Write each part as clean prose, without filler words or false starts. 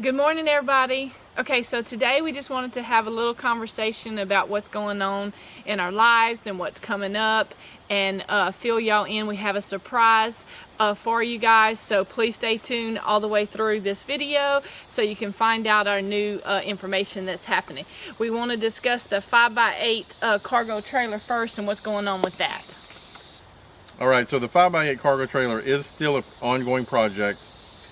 Good morning, everybody. Okay, so today we just wanted to have a little conversation about what's going on in our lives and what's coming up, and fill y'all in. We have a surprise for you guys, so please stay tuned all the way through this video so you can find out our new information that's happening. We want to discuss the 5x8 cargo trailer first and what's going on with that. All right, so the 5x8 cargo trailer is still an ongoing project.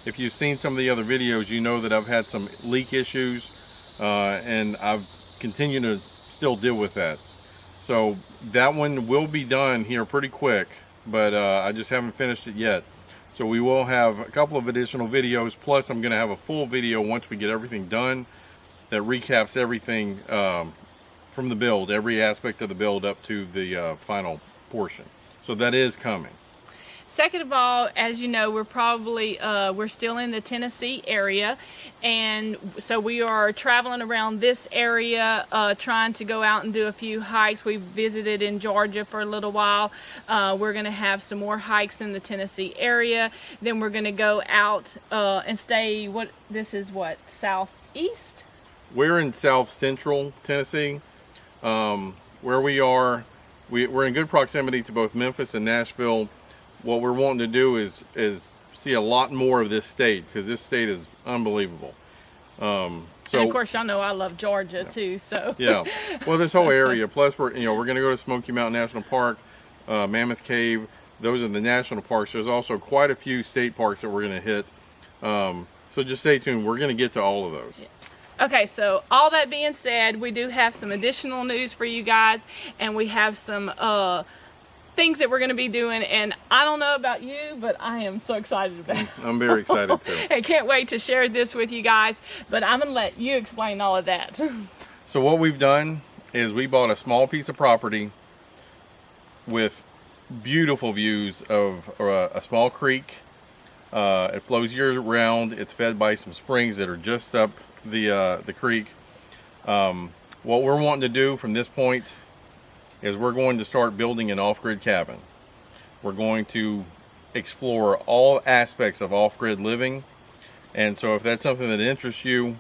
If you've seen some of the other videos, you know that I've had some leak issues, and I've continued to still deal with that. So that one will be done here pretty quick, but I just haven't finished it yet. So we will have a couple of additional videos, plus I'm going to have a full video once we get everything done that recaps everything from the build, every aspect of the build up to the final portion. So that is coming. Second of all, as you know, we're still in the Tennessee area, and so we are traveling around this area, trying to go out and do a few hikes. We visited in Georgia for a little while. We're going to have some more hikes in the Tennessee area. Then we're going to go out and stay. Southeast? We're in South Central Tennessee. Where we are, we're in good proximity to both Memphis and Nashville. What we're wanting to do is see a lot more of this state, because this state is unbelievable. And of course, y'all know I love Georgia too. So yeah, well, this whole area. Plus, we're going to go to Smoky Mountain National Park, Mammoth Cave. Those are the national parks. There's also quite a few state parks that we're going to hit. So just stay tuned. We're going to get to all of those. Yeah. Okay, so all that being said, we do have some additional news for you guys, and we have some things that we're going to be doing, and I don't know about you, but I am so excited about it. I'm very excited too. I can't wait to share this with you guys, but I'm going to let you explain all of that. So what we've done is we bought a small piece of property with beautiful views of a small creek. It flows year round. It's fed by some springs that are just up the creek. What we're wanting to do from this point is we're going to start building an off-grid cabin. We're going to explore all aspects of off-grid living, and so if that's something that interests you,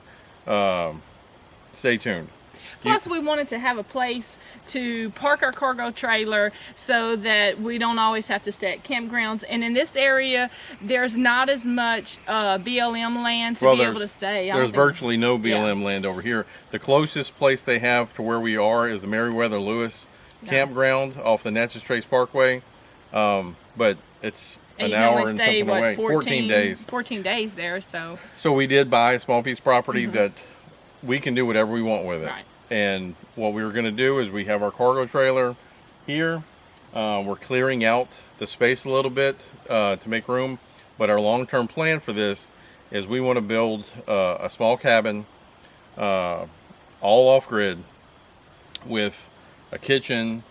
stay tuned. Plus, we wanted to have a place to park our cargo trailer so that we don't always have to stay at campgrounds. And in this area, there's not as much BLM land to be able to stay. There's virtually no BLM land over here. The closest place they have to where we are is the Meriwether-Lewis campground off the Natchez Trace Parkway, but it's an hour and something away. 14 days. 14 days there. So we did buy a small piece of property that we can do whatever we want with it. Right. And what we were going to do is we have our cargo trailer here. We're clearing out the space a little bit to make room, but our long-term plan for this is we want to build a small cabin, all off-grid, with a kitchen,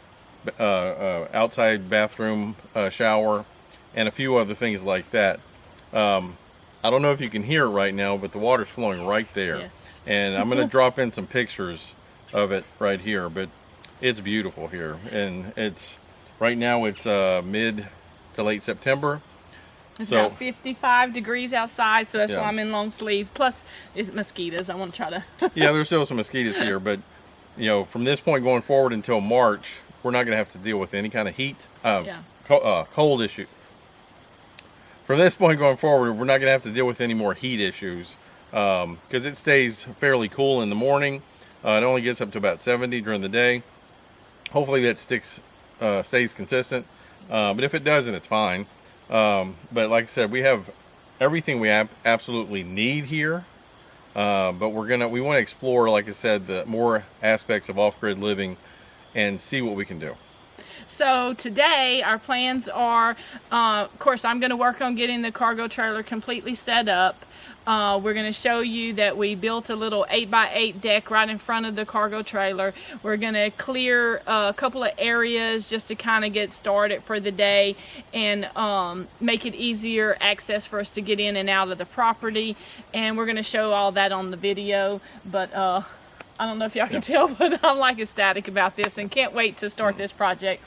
outside bathroom, shower, and a few other things like that. I don't know if you can hear it right now, but the water's flowing right there. Yes. And I'm going to drop in some pictures of it right here, but it's beautiful here. And right now it's mid to late September. It's about 55 degrees outside, so that's why I'm in long sleeves. Plus, it's mosquitoes. I want to try to... Yeah, there's still some mosquitoes here, but from this point going forward until March, we're not going to have to deal with any kind of heat, cold issue. From this point going forward, we're not going to have to deal with any more heat issues, because it stays fairly cool in the morning. It only gets up to about 70 during the day. Hopefully that stays consistent, but if it doesn't, it's fine. But like I said, we have everything we absolutely need here. But we want to explore, like I said, the more aspects of off-grid living and see what we can do. So today our plans are, of course, I'm going to work on getting the cargo trailer completely set up. We're going to show you that we built a little 8x8 deck right in front of the cargo trailer. We're going to clear a couple of areas just to kind of get started for the day and make it easier access for us to get in and out of the property. And we're going to show all that on the video, but I don't know if y'all can tell, but I'm like ecstatic about this and can't wait to start this project.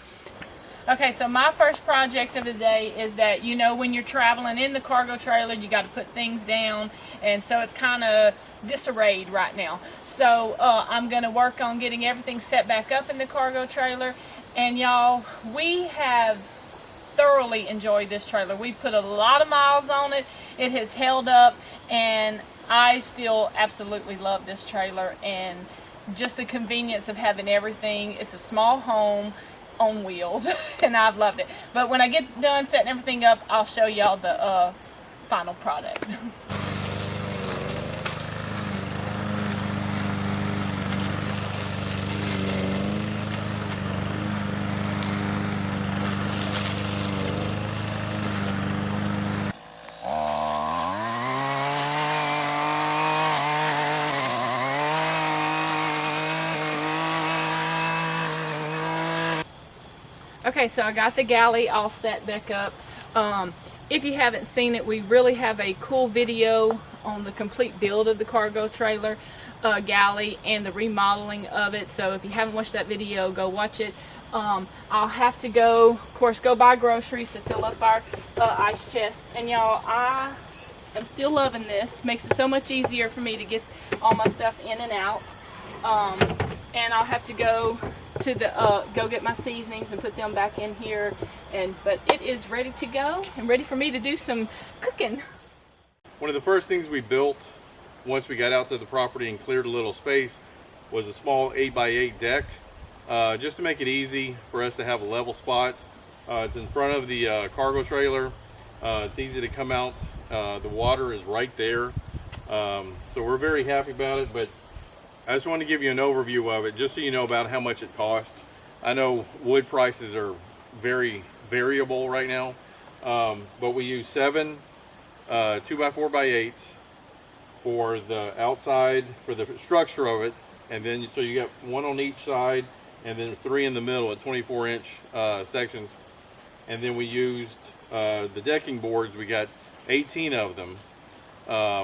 Okay, so my first project of the day is that, you know, when you're traveling in the cargo trailer, you got to put things down and so it's kind of disarrayed right now. So I'm going to work on getting everything set back up in the cargo trailer. And y'all, we have thoroughly enjoyed this trailer. We put a lot of miles on it. It has held up, and I still absolutely love this trailer, and just the convenience of having everything. It's a small home on wheels, and I've loved it. But when I get done setting everything up, I'll show y'all the final product. Okay, so I got the galley all set back up. If you haven't seen it, we really have a cool video on the complete build of the cargo trailer galley and the remodeling of it. So if you haven't watched that video, go watch it. I'll have to go, of course, go buy groceries to fill up our ice chest. And y'all, I am still loving this. Makes it so much easier for me to get all my stuff in and out. And I'll have to go to the go get my seasonings and put them back in here, but it is ready to go and ready for me to do some cooking. One of the first things we built once we got out to the property and cleared a little space was a small 8x8 deck, just to make it easy for us to have a level spot. It's in front of the cargo trailer. It's easy to come out. The water is right there, so we're very happy about it. But I just want to give you an overview of it, just so you know about how much it costs. I know wood prices are very variable right now, but we use 7 2x4x8s for the outside, for the structure of it, and then so you got 1 on each side, and then 3 in the middle at 24-inch sections. And then we used the decking boards. We got 18 of them.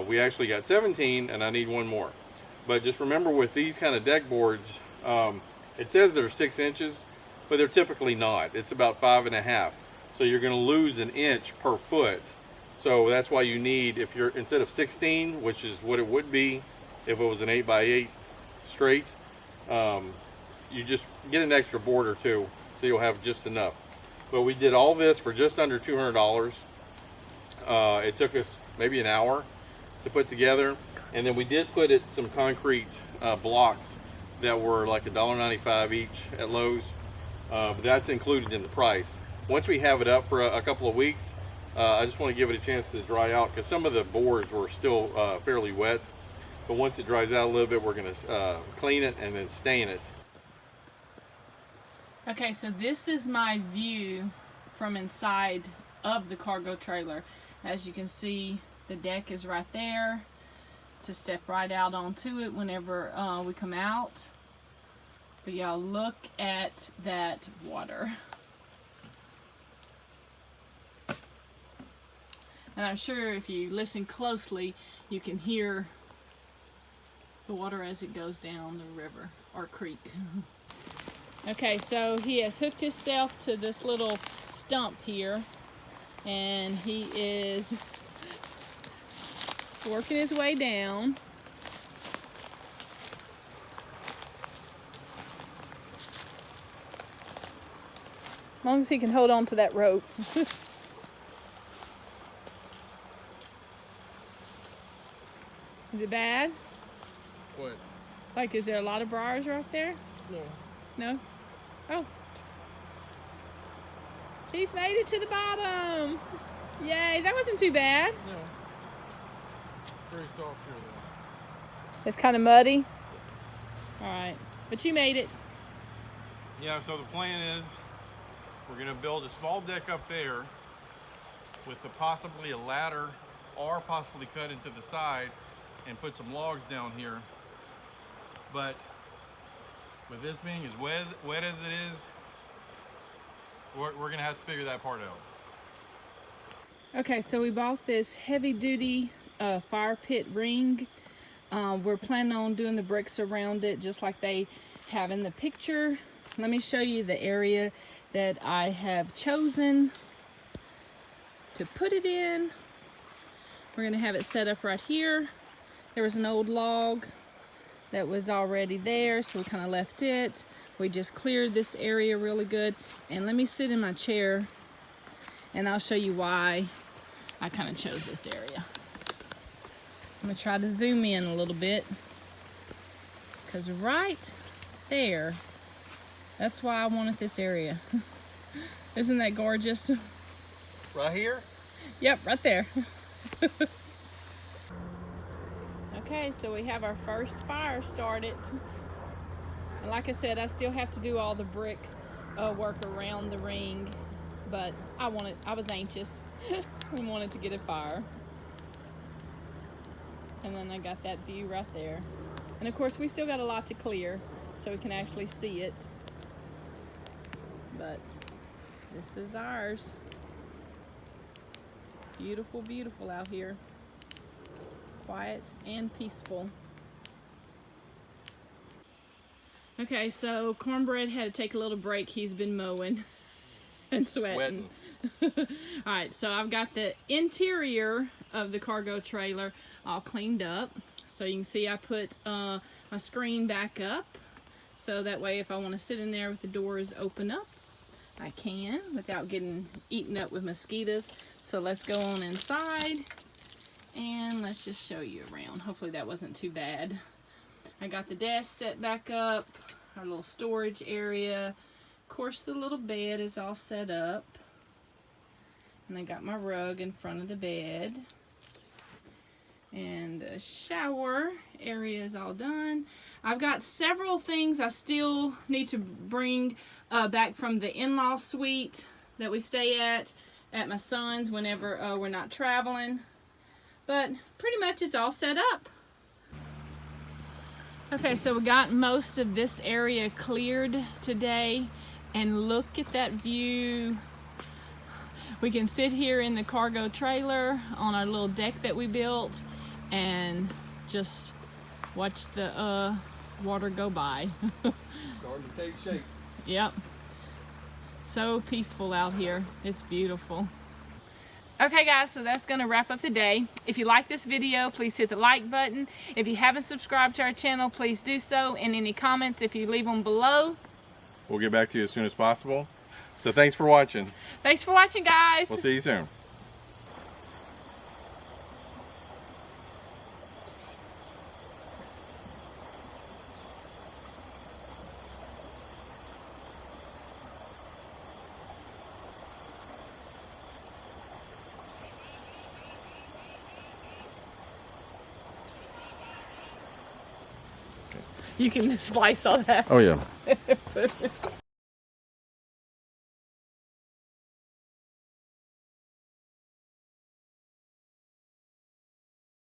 We actually got 17, and I need 1 more. But just remember, with these kind of deck boards, it says they're 6 inches, but they're typically not. It's about 5.5. So you're going to lose 1 inch per foot. So that's why you need, if you're, instead of 16, which is what it would be if it was an 8x8 straight, you just get an extra board or 2, so you'll have just enough. But we did all this for just under $200. It took us maybe an hour to put together. And then we did put it some concrete blocks that were like $1.95 each at Lowe's. But that's included in the price. Once we have it up for a couple of weeks, I just want to give it a chance to dry out, because some of the boards were still fairly wet. But once it dries out a little bit, we're going to clean it and then stain it. Okay, so this is my view from inside of the cargo trailer. As you can see, the deck is right there to step right out onto it whenever we come out. But y'all, look at that water. And I'm sure if you listen closely, you can hear the water as it goes down the river or creek. Okay, so he has hooked himself to this little stump here, and he is working his way down. As long as he can hold on to that rope. Is it bad? What? Like, is there a lot of briars right there? No. No? Oh. He's made it to the bottom. Yay, that wasn't too bad. No. Very soft here though. It's kind of muddy? Alright, but you made it. Yeah, so the plan is we're going to build a small deck up there with possibly a ladder, or possibly cut into the side and put some logs down here. But with this being as wet as it is, we're going to have to figure that part out. Okay, so we bought this heavy-duty fire pit ring. We're planning on doing the bricks around it just like they have in the picture. Let me show you the area that I have chosen to put it in. We're gonna have it set up right here. There was an old log that was already there, so we kind of left it. We just cleared this area really good. And let me sit in my chair and I'll show you why I kind of chose this area. I'm gonna try to zoom in a little bit, because right there, that's why I wanted this area. Isn't that gorgeous? Right here? Yep, right there. Okay, so we have our first fire started. And like I said, I still have to do all the brick work around the ring, but I was anxious and wanted to get a fire. And then I got that view right there. And of course, we still got a lot to clear so we can actually see it. But this is ours. Beautiful, beautiful out here. Quiet and peaceful. Okay, so Cornbread had to take a little break. He's been mowing and sweating. Alright, so I've got the interior of the cargo trailer all cleaned up. So you can see I put my screen back up, so that way if I want to sit in there with the doors open up, I can without getting eaten up with mosquitoes. So let's go on inside and let's just show you around. Hopefully that wasn't too bad. I got the desk set back up, our little storage area. Of course, the little bed is all set up. And I got my rug in front of the bed. And the shower area is all done. I've got several things I still need to bring back from the in-law suite that we stay at my son's whenever we're not traveling. But pretty much it's all set up. Okay, so we got most of this area cleared today, and look at that view. We can sit here in the cargo trailer on our little deck that we built and just watch the water go by. Starting to take shape. Yep. So peaceful out here. It's beautiful. Okay guys, so that's going to wrap up the day. If you like this video, please hit the like button. If you haven't subscribed to our channel, please do so. And any comments, if you leave them below, we'll get back to you as soon as possible. So thanks for watching. Thanks for watching, guys. We'll see you soon. You can splice all that. Oh yeah.